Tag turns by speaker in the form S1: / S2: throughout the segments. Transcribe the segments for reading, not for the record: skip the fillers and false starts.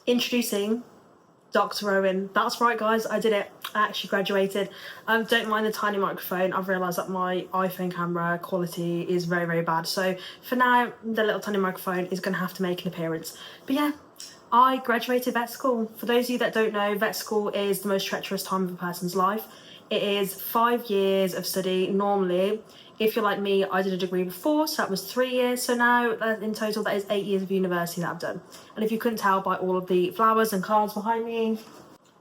S1: Introducing Dr. Owen. That's right, guys, I did it. I actually graduated. Don't mind the tiny microphone. I've realised that my iPhone camera quality is very, very bad. So for now, the little tiny microphone is going to have to make an appearance. But yeah, I graduated vet school. For those of you that don't know, vet school is the most treacherous time of a person's life. It is 5 years of study. Normally, if you're like me, I did a degree before, so that was 3 years. So now in total, that is 8 years of university that I've done. And if you couldn't tell by all of the flowers and cards behind me,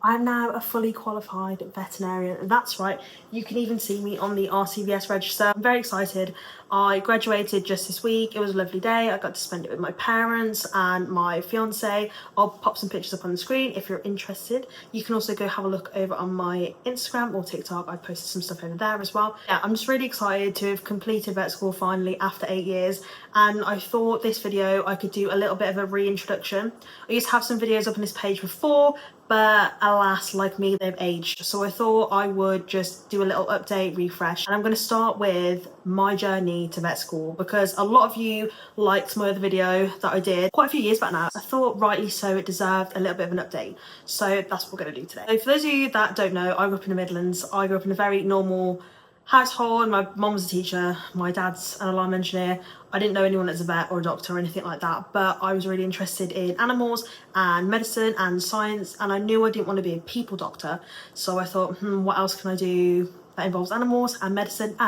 S1: I'm now a fully qualified veterinarian. That's right, you can even see me on the RCVS register. I'm very excited. I graduated just this week. It was a lovely day. I got to spend it with my parents and my fiance. I'll pop some pictures up on the screen if you're interested. You can also go have a look over on my Instagram or TikTok. I posted some stuff over there as well. Yeah, I'm just really excited to have completed vet school finally after 8 years. And I thought this video I could do a little bit of a reintroduction. I used to have some videos up on this page before, but alas, like me, they've aged. So I thought I would just do a little update, refresh. And I'm going to start with my journey to vet school, because a lot of you liked my other video that I did quite a few years back now. I thought rightly so it deserved a little bit of an update. So that's what we're going to do today. So for those of you that don't know, I grew up in the Midlands. I grew up in a very normal household. My mum was a teacher, my dad's an alarm engineer. I didn't know anyone as a vet or a doctor or anything like that, but I was really interested in animals and medicine and science, and I knew I didn't want to be a people doctor. So I thought, what else can I do that involves animals and medicine?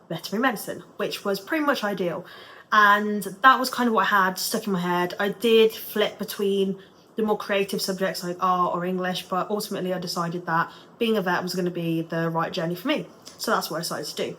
S1: Veterinary medicine, which was pretty much ideal. And that was kind of what I had stuck in my head. I did flip between the more creative subjects like art or English, but ultimately I decided that being a vet was going to be the right journey for me. So that's what I decided to do.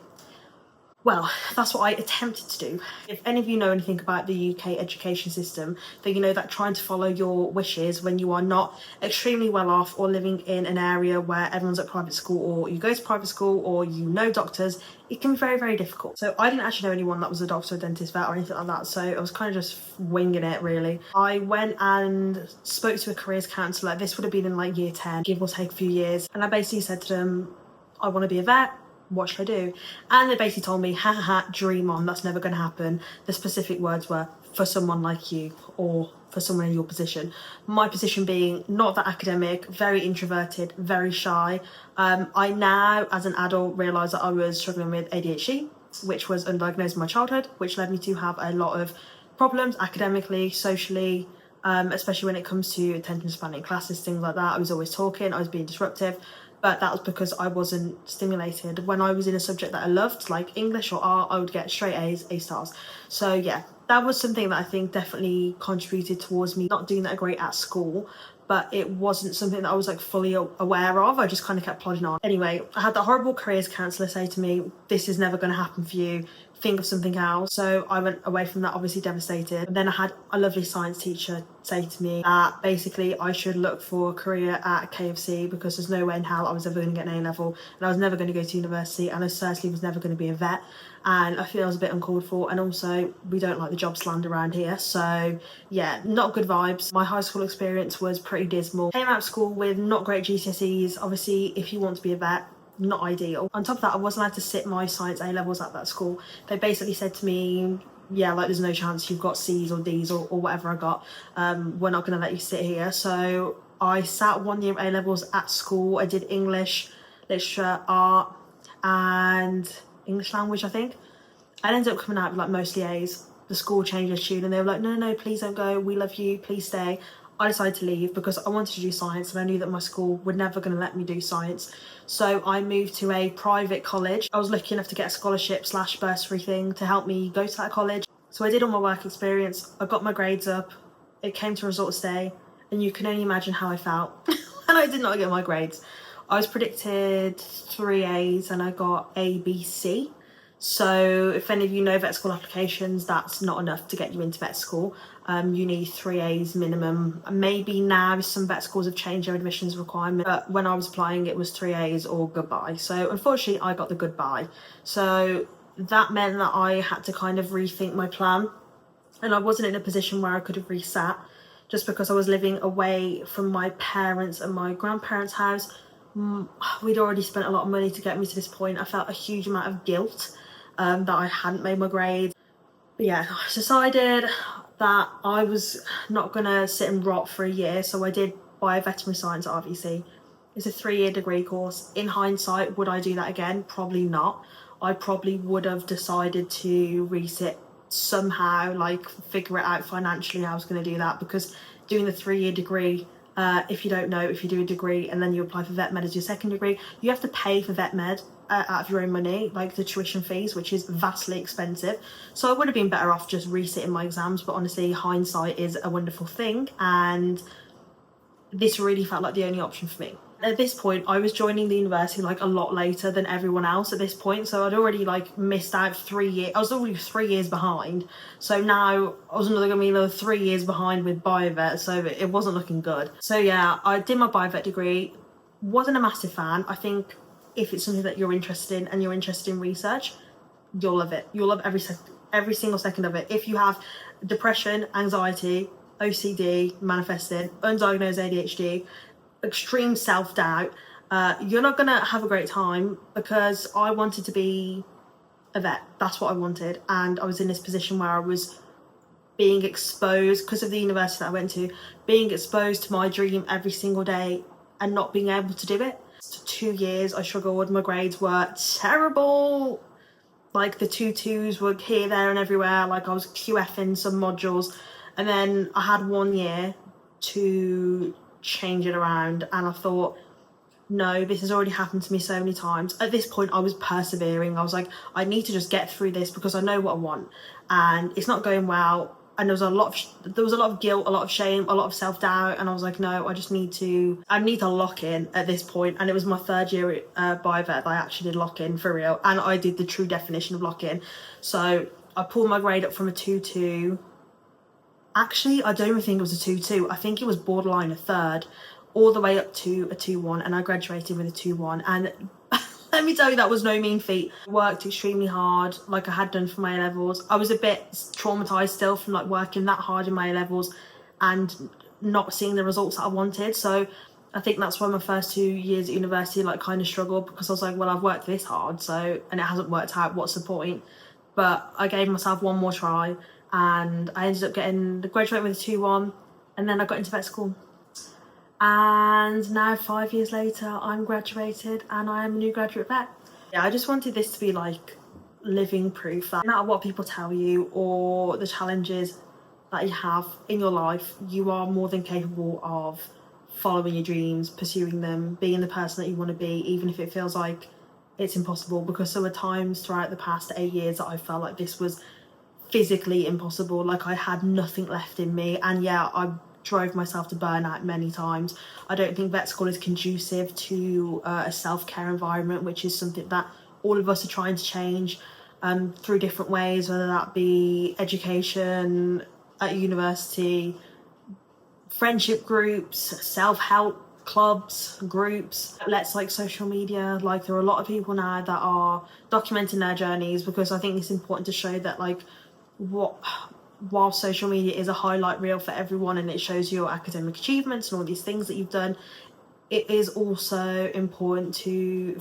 S1: Well, that's what I attempted to do. If any of you know anything about the UK education system, then you know that trying to follow your wishes when you are not extremely well off or living in an area where everyone's at private school, or you go to private school, or you know doctors, it can be very, very difficult. So I didn't actually know anyone that was a doctor, dentist, vet or anything like that. So I was kind of just winging it, really. I went and spoke to a careers counsellor. This would have been in like year 10, give or take a few years. And I basically said to them, I want to be a vet. What should I do? And they basically told me, ha ha ha, dream on, that's never going to happen. The specific words were, for someone like you, or for someone in your position. My position being not that academic, very introverted, very shy. I now, as an adult, realise that I was struggling with ADHD, which was undiagnosed in my childhood, which led me to have a lot of problems academically, socially, especially when it comes to attention span in classes, things like that. I was always talking, I was being disruptive. But that was because I wasn't stimulated. When I was in a subject that I loved, like English or art, I would get straight A's, A stars. So yeah, that was something that I think definitely contributed towards me not doing that great at school, but it wasn't something that I was like fully aware of. I just kind of kept plodding on. Anyway, I had that horrible careers counsellor say to me, this is never going to happen for you. Think of something else. So I went away from that, obviously devastated. But then I had a lovely science teacher say to me that basically I should look for a career at KFC, because there's no way in hell I was ever going to get an A level, and I was never going to go to university, and I certainly was never going to be a vet. And I feel I was a bit uncalled for, and also we don't like the job slammed around here. So yeah, not good vibes. My high school experience was pretty dismal. Came out of school with not great GCSEs. Obviously, if you want to be a vet, not ideal. On top of that, I wasn't allowed to sit my science A levels at that school. They basically said to me, yeah, like there's no chance you've got C's or D's or whatever I got. We're not going to let you sit here. So I sat 1 year A levels at school. I did English, literature, art, and English language, I think. I ended up coming out with like mostly A's. The school changed their tune and they were like, no, please don't go. We love you. Please stay. I decided to leave because I wanted to do science, and I knew that my school were never going to let me do science. So I moved to a private college. I was lucky enough to get a scholarship / bursary thing to help me go to that college. So I did all my work experience. I got my grades up. It came to results day, and you can only imagine how I felt when I did not get my grades. I was predicted 3 A's and I got A, B, C. So if any of you know vet school applications, that's not enough to get you into vet school. You need 3 A's minimum. Maybe now some vet schools have changed their admissions requirement, but when I was applying it was 3 A's or goodbye. So unfortunately I got the goodbye. So that meant that I had to kind of rethink my plan, and I wasn't in a position where I could have resat, just because I was living away from my parents and my grandparents' house. We'd already spent a lot of money to get me to this point. I felt a huge amount of guilt that I hadn't made my grades. But yeah, I decided that I was not gonna sit and rot for a year, so I did veterinary science at RVC. It's a 3-year degree course. In hindsight, would I do that again? Probably not. I probably would have decided to resit somehow, like figure it out financially how I was going to do that, because doing the 3-year degree, if you don't know, if you do a degree and then you apply for vet med as your second degree, you have to pay for vet med out of your own money, like the tuition fees, which is vastly expensive. So I would have been better off just resitting my exams, but honestly, hindsight is a wonderful thing, and this really felt like the only option for me. At this point, I was joining the university like a lot later than everyone else at this point, so I'd already like missed out 3 years. I was already 3 years behind, so now I was going to be another 3 years behind with biovet, so it wasn't looking good. So yeah, I did my biovet degree. Wasn't a massive fan. I think if it's something that you're interested in and you're interested in research, you'll love it. You'll love every single second of it. If you have depression, anxiety, OCD manifested, undiagnosed ADHD, extreme self-doubt, you're not gonna have a great time, because I wanted to be a vet. That's what I wanted, and I was in this position where I was being exposed, because of the university that I went to, being exposed to my dream every single day and not being able to do it. For 2 years I struggled. My grades were terrible, like the 2-2s were here, there and everywhere. Like I was QFing some modules, and then I had 1 year to change it around, and I thought, no, this has already happened to me so many times. At this point I was persevering. I was like, I need to just get through this because I know what I want, and it's not going well. And there was a lot of guilt, a lot of shame, a lot of self-doubt, and I was like, no, I need to lock in at this point. And it was my 3rd year biovet that I actually did lock in for real, and I did the true definition of lock in. So I pulled my grade up from a 2-2. Actually, I don't even think it was a 2-2. I think it was borderline a 3rd, all the way up to a 2-1, and I graduated with a 2-1. And let me tell you, that was no mean feat. I worked extremely hard, like I had done for my A-levels. I was a bit traumatized still from like working that hard in my A-levels and not seeing the results that I wanted. So I think that's why my first 2 years at university like kind of struggled, because I was like, well, I've worked this hard, so, and it hasn't worked out, what's the point? But I gave myself one more try, and I ended up graduating with a 2-1, and then I got into vet school. And now 5 years later, I'm graduated and I am a new graduate vet. Yeah, I just wanted this to be like living proof that no matter what people tell you or the challenges that you have in your life, you are more than capable of following your dreams, pursuing them, being the person that you want to be, even if it feels like it's impossible. Because there were times throughout the past 8 years that I felt like this was physically impossible, like I had nothing left in me. And yeah, I drove myself to burnout many times. I don't think vet school is conducive to a self-care environment, which is something that all of us are trying to change through different ways, whether that be education at university, friendship groups, self-help clubs, groups, like social media. Like there are a lot of people now that are documenting their journeys, because I think it's important to show that like while social media is a highlight reel for everyone and it shows your academic achievements and all these things that you've done, it is also important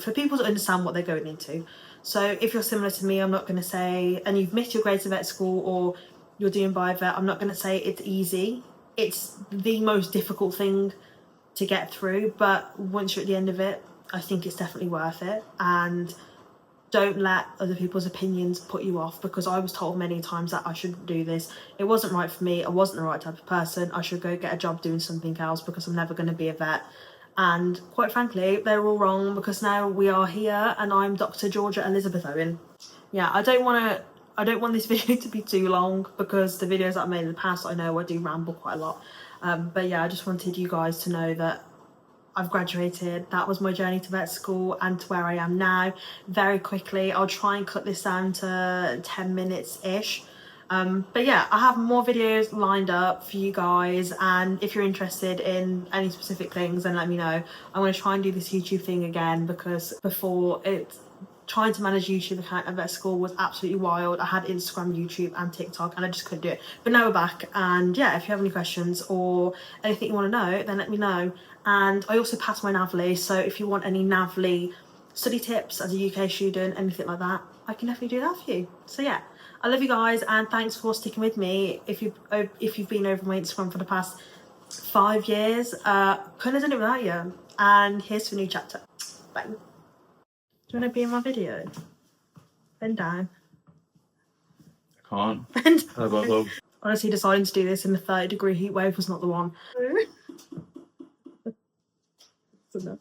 S1: for people to understand what they're going into. So if you're similar to me, I'm not going to say, and you've missed your grades at vet school or you're doing biovet, I'm not going to say it's easy. It's the most difficult thing to get through, but once you're at the end of it, I think it's definitely worth it. And don't let other people's opinions put you off, because I was told many times that I shouldn't do this. It wasn't right for me. I wasn't the right type of person. I should go get a job doing something else because I'm never going to be a vet. And quite frankly, they're all wrong, because now we are here and I'm Dr. Georgia Elizabeth Owen. Yeah, I don't want this video to be too long, because the videos that I've made in the past, I know I do ramble quite a lot. But yeah, I just wanted you guys to know that I've graduated. That was my journey to vet school and to where I am now. Very quickly, I'll try and cut this down to 10 minutes-ish. But yeah, I have more videos lined up for you guys, and if you're interested in any specific things, then let me know. I'm going to try and do this YouTube thing again, because before trying to manage YouTube account at vet school was absolutely wild. I had Instagram, YouTube and TikTok, and I just couldn't do it. But now we're back, and yeah, if you have any questions or anything you want to know, then let me know. And I also passed my NAVLE, so if you want any NAVLE study tips as a UK student, anything like that, I can definitely do that for you. So yeah, I love you guys, and thanks for sticking with me. If you've been over my Instagram for the past 5 years, couldn't have done it without you. And here's to a new chapter. Bye. Do you want to be in my video? Bend down.
S2: I can't.
S1: Bend
S2: How about
S1: down.
S2: those?
S1: Honestly, deciding to do this in the 30-degree heat wave was not the one. That's enough.